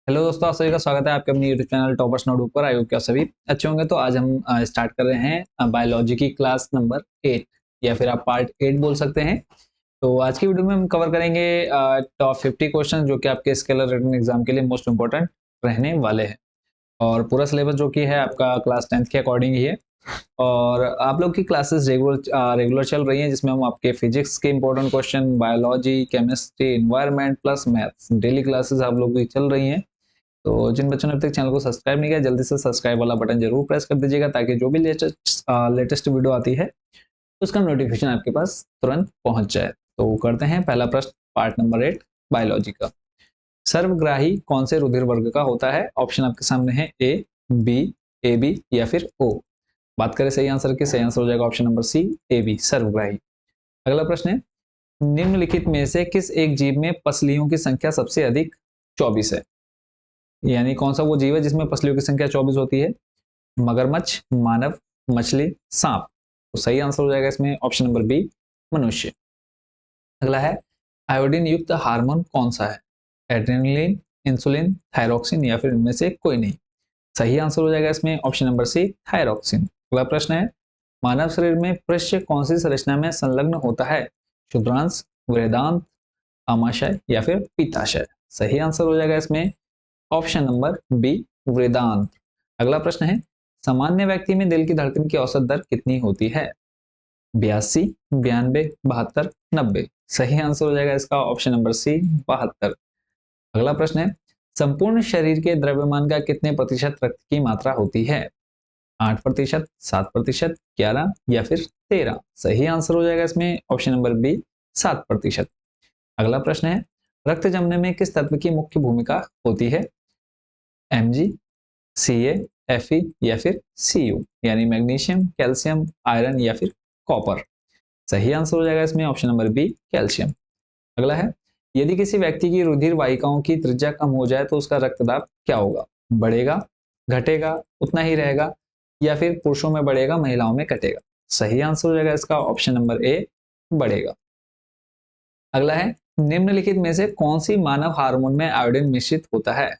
Hello दोस्तों, आप सभी का स्वागत है आपके अपने यूट्यूब चैनल टॉपर्स नोटबुक पर। आई होप कि आप सभी अच्छे होंगे। तो आज हम स्टार्ट कर रहे हैं बायोलॉजी की क्लास नंबर 8 या फिर आप पार्ट 8 बोल सकते हैं। तो आज की वीडियो में हम कवर करेंगे टॉप 50 क्वेश्चन जो कि आपके स्केलर रिटन एग्जाम के लिए मोस्ट इंपॉर्टेंट रहने वाले हैं। और पूरा सिलेबस जो कि है आपका क्लास 10th के अकॉर्डिंग ही है। और आप लोग की क्लासेस रेगुलर चल रही हैं, जिसमें हम आपके फिजिक्स के important question, biology, chemistry, environment plus maths daily classes आप लोग की चल रही हैं। तो जिन बच्चों ने अभी तक चैनल को सब्सक्राइब नहीं किया, जल्दी से सब्सक्राइब वाला बटन जरूर प्रेस कर दीजिएगा, ताकि जो भी लेटेस्ट वीडियो आती है उसका नोटिफिकेशन आपके पास तुरंत पहुंच जाए। तो करते हैं पहला प्रश्न, पार्ट नंबर 8 बायोलॉजी का। सर्वग्राही कौन से रुधिर वर्ग का होता है? ऑप्शन आपके सामने है ए, बी, ए बी या फिर ओ। बात करें सही आंसर की, सही आंसर हो जाएगा option number C, A B, सर्वग्राही। अगला प्रश्न है, निम्नलिखित में से किस एक जीव में पसलियों की संख्या सबसे अधिक 24 है? यानी कौन सा वो जीव है जिसमें पसलियों की संख्या 24 होती है? मगरमच्छ, मानव, मछली, सांप। तो सही आंसर हो जाएगा इसमें ऑप्शन नंबर बी, मनुष्य। अगला है, आयोडीन युक्त हार्मोन कौन सा है? एड्रेनलिन, इंसुलिन, थायरोक्सिन या फिर इनमें से कोई नहीं। सही आंसर हो जाएगा इसमें ऑप्शन नंबर सी, थायरोक्सिन। अगला प्रश्न है, मानव शरीर में पृष्ठ कौन सी संरचना में संलग्न होता है? क्षुद्रांश, वृहदांत, आमाशय या फिर पित्ताशय। सही आंसर हो जाएगा इसमें ऑप्शन नंबर बी, वृदांत। अगला प्रश्न है, सामान्य व्यक्ति में दिल की धड़कन की औसत दर कितनी होती है? 82, 92, 72, 90। सही आंसर हो जाएगा इसका ऑप्शन नंबर सी, 72। अगला प्रश्न है, संपूर्ण शरीर के द्रव्यमान का कितने प्रतिशत रक्त की मात्रा होती है? 8%, 7%, 11 या फिर 13। सही आंसर हो जाएगा इसमें ऑप्शन नंबर बी, 7%। अगला प्रश्न है, रक्त जमने में किस तत्व की मुख्य भूमिका होती है? Mg, Ca, Fe या फिर Cu, यानी मैग्नीशियम, कैल्शियम, आयरन या फिर कॉपर। सही आंसर हो जाएगा इसमें ऑप्शन नंबर बी, कैल्शियम। अगला है, यदि किसी व्यक्ति की रुधिर वाहिकाओं की त्रिज्या कम हो जाए तो उसका रक्तदाब क्या होगा? बढ़ेगा, घटेगा, उतना ही रहेगा या फिर पुरुषों में बढ़ेगा, महिलाओं में घटेगा? सही आंसर हो जाएगा इसका ऑप्शन नंबर ए, बढ़ेगा। अगला है, निम्नलिखित में से कौन सी मानव हार्मोन में आयोडीन मिश्रित होता है?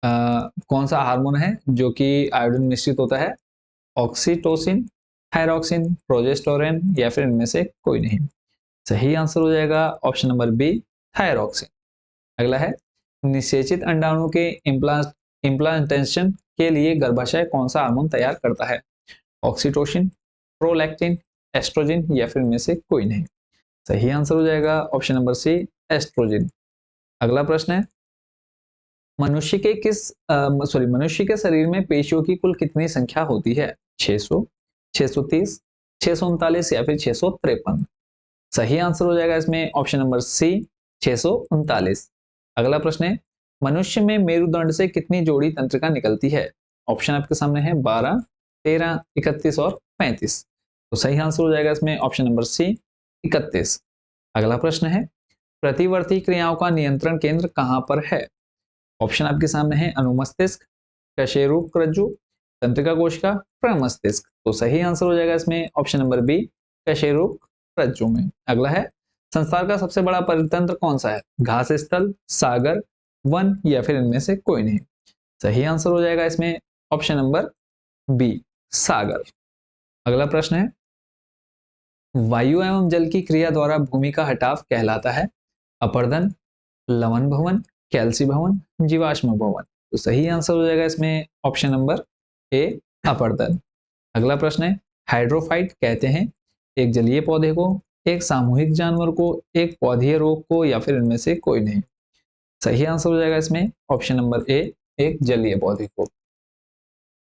कौन सा हार्मोन है जो कि आयोडीन मिश्रित होता है? ऑक्सीटोसिन, थायरोक्सिन, प्रोजेस्टेरोन या फिर इनमें से कोई नहीं। सही आंसर हो जाएगा ऑप्शन नंबर बी, थायरोक्सिन। अगला है, निषेचित अंडाणु के इम्प्लांटेशन के लिए गर्भाशय कौन सा हार्मोन तैयार करता है? ऑक्सीटोसिन, प्रोलैक्टिन, एस्ट्रोजन या फिर इनमें से कोई नहीं। सही आंसर हो जाएगा ऑप्शन नंबर सी, एस्ट्रोजन। अगला प्रश्न है, मनुष्य के शरीर में पेशियों की कुल कितनी संख्या होती है? 600, 630, 639 या फिर 653। सही आंसर हो जाएगा इसमें ऑप्शन नंबर सी, 639। अगला प्रश्न है, मनुष्य में मेरुदंड से कितनी जोड़ी तंत्रिका निकलती है? ऑप्शन आपके सामने है 12, 13, 31 और 35। तो सही आंसर हो जाएगा इसमें ऑप्शन नंबर सी, 31। अगला प्रश्न है, प्रतिवर्ती क्रियाओं का नियंत्रण केंद्र कहां पर है? ऑप्शन आपके सामने है अनुमस्तिष्क, कशेरुक रज्जु, तंत्रिका कोशिका, प्रमस्तिष्क। तो सही आंसर हो जाएगा इसमें ऑप्शन नंबर बी, कशेरुक रज्जु में। अगला है, संसार का सबसे बड़ा परितंत्र कौन सा है? घास स्थल, सागर, वन या फिर इनमें से कोई नहीं। सही आंसर हो जाएगा इसमें ऑप्शन नंबर बी, सागर। अगला प्रश्न है, वायु एवं जल की क्रिया द्वारा भूमि का हटाव कहलाता है? अपर्दन, लवण भवन, कैल्सी भवन, जीवाश्म भवन। तो सही आंसर हो जाएगा इसमें ऑप्शन नंबर ए, अपर्दन। अगला प्रश्न है, हाइड्रोफाइट कहते हैं एक जलीय पौधे को, एक सामूहिक जानवर को, एक पौधीय रोग को या फिर इनमें से कोई नहीं। सही आंसर हो जाएगा इसमें ऑप्शन नंबर ए, एक जलीय पौधे को।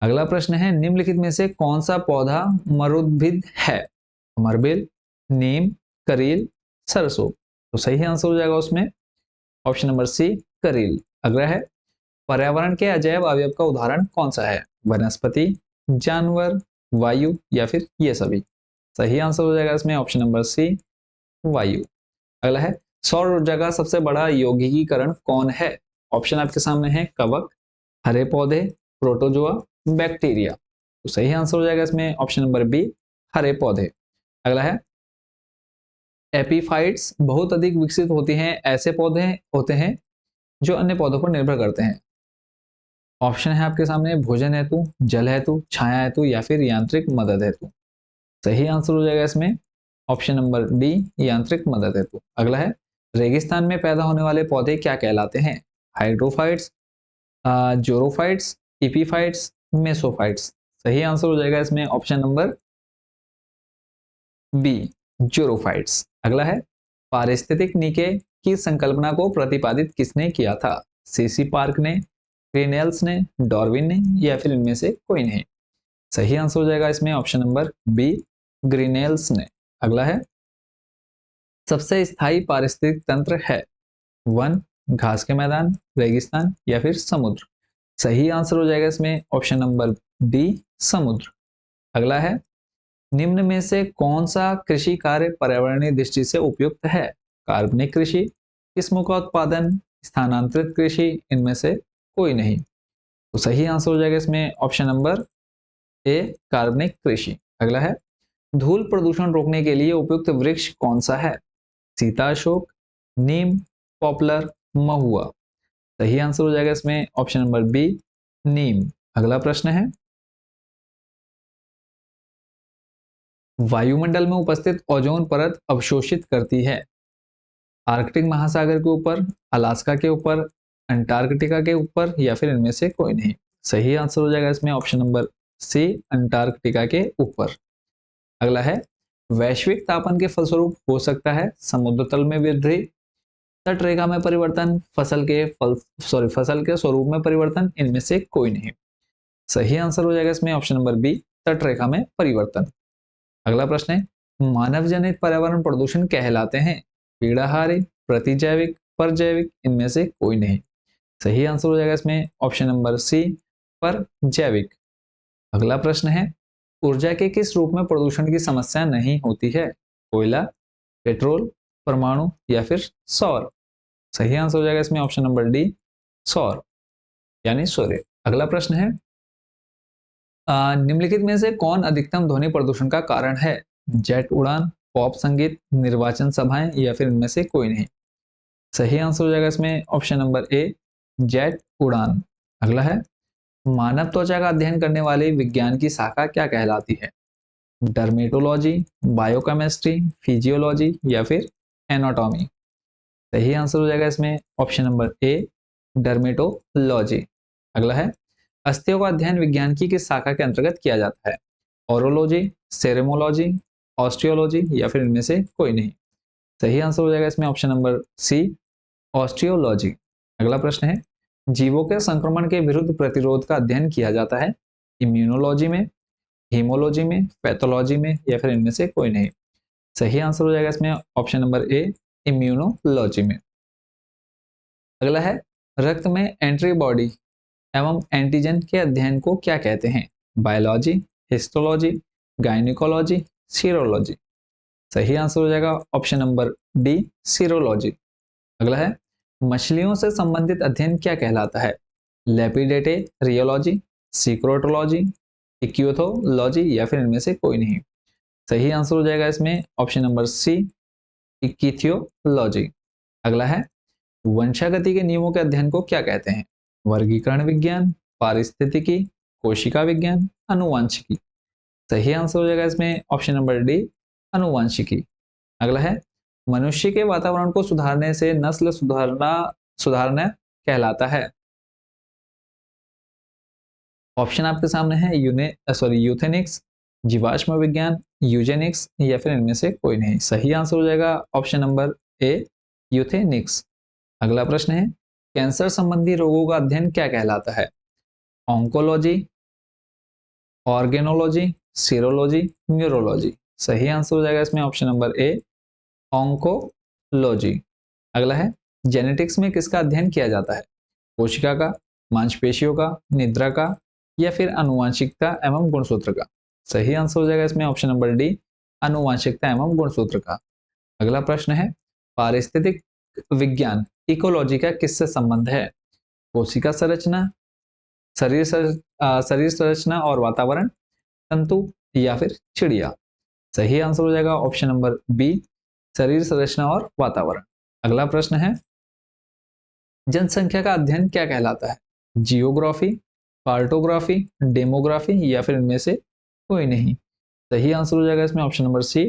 अगला प्रश्न है, निम्नलिखित में से कौन सा पौधा मरुद्भिद है? अमरबेल, नीम, करील, सरसों। तो सही आंसर हो जाएगा उसमें ऑप्शन नंबर सी, करील। अगला है, पर्यावरण के अजैव अवयव का उदाहरण कौन सा है? वनस्पति, जानवर, वायु या फिर ये सभी। सही आंसर हो जाएगा इसमें ऑप्शन नंबर सी, वायु। अगला है, सौर ऊर्जा का सबसे बड़ा यौगिकीकरण कौन है? ऑप्शन आपके सामने है कवक, हरे पौधे, प्रोटोजोआ, बैक्टीरिया। तो सही आंसर हो जाएगा इसमें ऑप्शन नंबर बी, हरे पौधे। अगला है, एपीफाइट्स बहुत अधिक विकसित होती हैं ऐसे पौधे होते हैं जो अन्य पौधों पर निर्भर करते हैं। ऑप्शन है आपके सामने भोजन हेतु, जल हेतु, छाया हेतु या फिर यांत्रिक मदद हेतु। सही आंसर हो जाएगा इसमें ऑप्शन नंबर डी, यांत्रिक मदद हेतु। अगला है रेगिस्तान में पैदा होने वाले पौधे क्या कहलाते हैं? Hydrophytes, जोरोफाइट्स, epiphytes, मेसोफाइट्स। सही आंसर हो जाएगा इसमें ऑप्शन नंबर बी, जोरोफाइट्स। अगला है पारिस्थितिक नीके की संकल्पना को प्रतिपादित किसने किया था? सीसी पार्क ने, ग्रीनेल्स ने, डार्विन ने या फिर इनमें से कोई नहीं। सही आंसर हो जाएगा इसमें ऑप्शन नंबर बी, ग्रीनेल्स ने। अगला है सबसे स्थायी पारिस्थितिक तंत्र है वन, घास के मैदान, रेगिस्तान या फिर समुद्र। सही आंसर हो जाएगा इसमें ऑप्शन नंबर डी, समुद्र। अगला है निम्न में से कौन सा कृषि कार्य पर्यावरणीय दृष्टि से उपयुक्त है? कार्बनिक कृषि, किस्मों का उत्पादन, स्थानांतरित कृषि, इनमें से कोई नहीं। तो सही आंसर हो जाएगा इसमें ऑप्शन नंबर ए, कार्बनिक कृषि। अगला है धूल प्रदूषण रोकने के लिए उपयुक्त वृक्ष कौन सा है? सीता अशोक, नीम, पॉपुलर, महुआ। सही आंसर हो जाएगा इसमें ऑप्शन नंबर बी, नीम। अगला प्रश्न है वायुमंडल में उपस्थित ओजोन परत अवशोषित करती है आर्कटिक महासागर के ऊपर, अलास्का के ऊपर, अंटार्कटिका के ऊपर या फिर इनमें से कोई नहीं। सही आंसर हो जाएगा इसमें ऑप्शन नंबर सी, अंटार्कटिका के ऊपर। अगला है वैश्विक तापन के फलस्वरूप हो सकता है समुद्र तल में वृद्धि, तट रेखा में परिवर्तन, फसल के स्वरूप में परिवर्तन, इनमें से कोई नहीं। सही आंसर हो जाएगा इसमें ऑप्शन नंबर बी, तट रेखा में परिवर्तन। अगला प्रश्न है मानव जनित पर्यावरण प्रदूषण कहलाते हैं पीड़ाहारी, प्रतिजैविक, परजैविक, इनमें से कोई नहीं। सही आंसर हो जाएगा इसमें ऑप्शन नंबर सी, पर जैविक। अगला प्रश्न है ऊर्जा के किस रूप में प्रदूषण की समस्या नहीं होती है? कोयला, पेट्रोल, परमाणु या फिर सौर। सही आंसर हो जाएगा इसमें ऑप्शन नंबर डी, सौर यानी सूर्य। अगला प्रश्न है निम्नलिखित में से कौन अधिकतम ध्वनि प्रदूषण का कारण है? जेट उड़ान, पॉप संगीत, निर्वाचन सभाएं या फिर इनमें से कोई नहीं। सही आंसर हो जाएगा इसमें ऑप्शन नंबर ए, जेट उड़ान। अगला है मानव त्वचा का अध्ययन करने वाले विज्ञान की शाखा क्या कहलाती है? डर्मेटोलॉजी, बायोकेमिस्ट्री, फिजियोलॉजी या फिर एनाटॉमी। सही आंसर हो जाएगा इसमें ऑप्शन नंबर ए, डर्मेटोलॉजी। अगला है अस्थियों का अध्ययन विज्ञान की किस शाखा के अंतर्गत किया जाता है? ओरोलॉजी, सेरेमोलॉजी, ऑस्टियोलॉजी या फिर इनमें से कोई नहीं। सही आंसर हो जाएगा इसमें ऑप्शन नंबर सी, ऑस्टियोलॉजी। अगला प्रश्न है जीवों के संक्रमण के विरुद्ध प्रतिरोध का अध्ययन किया जाता है इम्यूनोलॉजी में, हीमोलॉजी में, पैथोलॉजी में या फिर इनमें से कोई नहीं। सही आंसर हो जाएगा इसमें ऑप्शन नंबर ए, इम्यूनोलॉजी में। अगला है रक्त में एंटीबॉडी एवं एंटीजन के अध्ययन को क्या कहते हैं? Biology, histology, gynaecology, serology. सही आंसर हो जाएगा ऑप्शन नंबर डी, सीरोलॉजी। अगला है मछलियों से संबंधित अध्ययन क्या कहलाता है? लेपिडेटे रियोलॉजी, सिक्रोटोलॉजी, इक्यूथोलॉजी या फिर इनमें से कोई नहीं। सही आंसर हो जाएगा इसमें ऑप्शन नंबर सी, इक्थियोलॉजी। अगला है वंशागति के नियमों के अध्ययन को क्या कहते हैं? वर्गीकरण विज्ञान, पारिस्थितिकी, कोशिका विज्ञान, अनुवांशिकी। सही आंसर हो जाएगा इसमें ऑप्शन नंबर डी, अनुवांशिकी। अगला है मनुष्य के वातावरण को सुधारने से नस्ल सुधारना सुधारना कहलाता है। ऑप्शन आपके सामने है यूथेनिक्स, जीवाश्म विज्ञान, यूजेनिक्स या फिर इनमें से कोई नहीं। सही आंसर हो जाएगा ऑप्शन नंबर ए, यूथेनिक्स। अगला प्रश्न है कैंसर संबंधी रोगों का अध्ययन क्या कहलाता है? Oncology, organology, serology, neurology. सही आंसर हो जाएगा इसमें ऑप्शन नंबर ए, ऑन्कोलॉजी। अगला है जेनेटिक्स में किसका अध्ययन किया जाता है? कोशिका का, मांसपेशियों का, निद्रा का या फिर आनुवंशिकता एवं गुणसूत्र का। सही आंसर हो जाएगा इसमें ऑप्शन नंबर डी, आनुवंशिकता एवं गुणसूत्र का। अगला प्रश्न है पारिस्थितिक विज्ञान इकोलॉजी का किससे संबंध है? कोशिका संरचना, शरीर संरचना और वातावरण, तंतु या फिर चिड़िया। सही आंसर हो जाएगा ऑप्शन नंबर बी, शरीर संरचना और वातावरण। अगला प्रश्न है जनसंख्या का अध्ययन क्या कहलाता है? जियोग्राफी, कार्टोग्राफी, डेमोग्राफी या फिर इनमें से कोई नहीं। सही आंसर हो जाएगा इसमें ऑप्शन नंबर सी,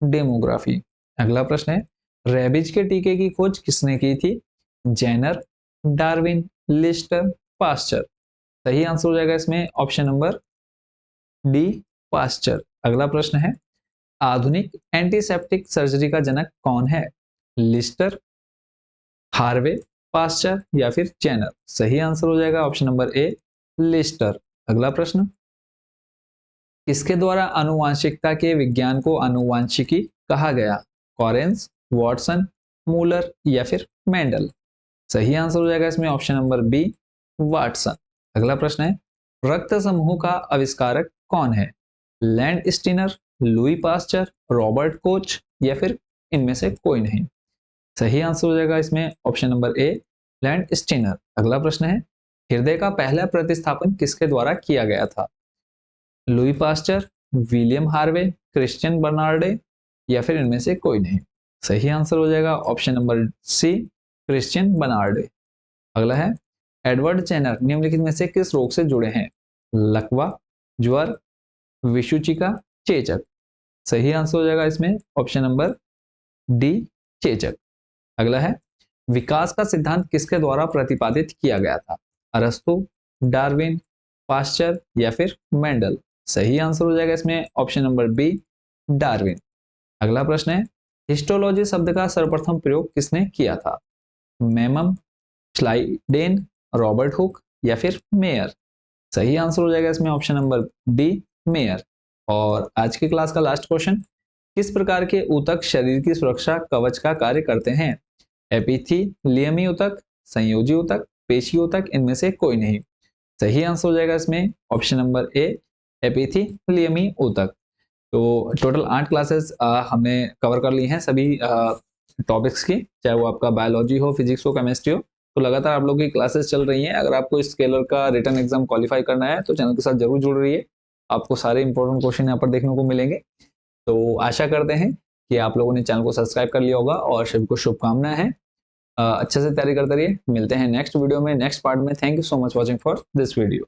डेमोग्राफी। अगला प्रश्न है, रेबीज के टीके की खोज किसने की थी? Jenner, Darwin, Lister, Pasteur. सही आंसर हो जाएगा इसमें ऑप्शन नंबर डी, पास्चर। अगला प्रश्न है, आधुनिक एंटीसेप्टिक सर्जरी का जनक कौन है? लिस्टर, हार्वे, पास्चर या फिर जेनर। सही आंसर हो जाएगा ऑप्शन नंबर ए, लिस्टर। अगला प्रश्न, किसके द्वारा आनुवांशिकता के विज्ञान को आनुवांशिकी कहा गया? कॉरेंस, वॉटसन, मूलर या फिर मेंडल। सही आंसर हो जाएगा इसमें ऑप्शन नंबर बी, वाटसन। अगला प्रश्न है, रक्त समूह का आविष्कारक कौन है? Land Steiner, Louis Pasteur, Robert Koch या फिर इनमें से कोई नहीं। सही आंसर हो जाएगा इसमें option number A, land Steiner. अगला प्रश्न है, हृदय का पहला प्रतिस्थापन किसके द्वारा किया गया था? Louis Pasteur, William Harvey, Christiaan Barnard या फिर इनमें से कोई नहीं। सही आंसर हो जाएगा ऑप्शन नंबर सी, क्रिश्चियन बर्नार्डे। अगला है, एडवर्ड चेनर निम्नलिखित में से किस रोग से जुड़े हैं? लकवा, ज्वर, विषुचिका, चेचक। सही आंसर हो जाएगा इसमें ऑप्शन नंबर डी, चेचक। अगला है, विकास का सिद्धांत किसके द्वारा प्रतिपादित किया गया था? अरस्तु, डार्विन, पास्चर या फिर मेंडल। सही आंसर हो जाएगा इसमें ऑप्शन नंबर बी, डार्विन। अगला प्रश्न है, हिस्टोलॉजी शब्द का सर्वप्रथम प्रयोग किसने किया था? मेमम, स्लाइडेन, रॉबर्ट हुक या फिर मेयर। सही आंसर हो जाएगा इसमें ऑप्शन नंबर डी, मेयर। और आज की क्लास का लास्ट क्वेश्चन, किस प्रकार के ऊतक शरीर की सुरक्षा कवच का कार्य करते हैं? एपिथेलियमी ऊतक, संयोजी ऊतक, पेशी ऊतक, इनमें से कोई नहीं। सही आंसर हो जाएगा इसमें ऑप्शन नंबर ए, एपिथेलियमी ऊतक। तो टोटल 8 क्लासेस हमने कवर कर ली हैं सभी टॉपिक्स की, चाहे वो आपका बायोलॉजी हो, फिजिक्स हो, केमिस्ट्री हो। तो लगातार आप लोगों की क्लासेस चल रही हैं। अगर आपको स्केलर का रिटन एग्जाम क्वालिफाई करना है तो चैनल के साथ जरूर जुड़ रही है, आपको सारे इंपॉर्टेंट क्वेश्चन यहाँ पर देखने को मिलेंगे। तो आशा करते हैं कि आप लोगों ने चैनल को सब्सक्राइब कर लिया होगा और सभी को शुभकामनाएं हैं। अच्छे से तैयारी करते रहिए। मिलते हैं नेक्स्ट वीडियो में, नेक्स्ट पार्ट में। Thank you so much watching for this video.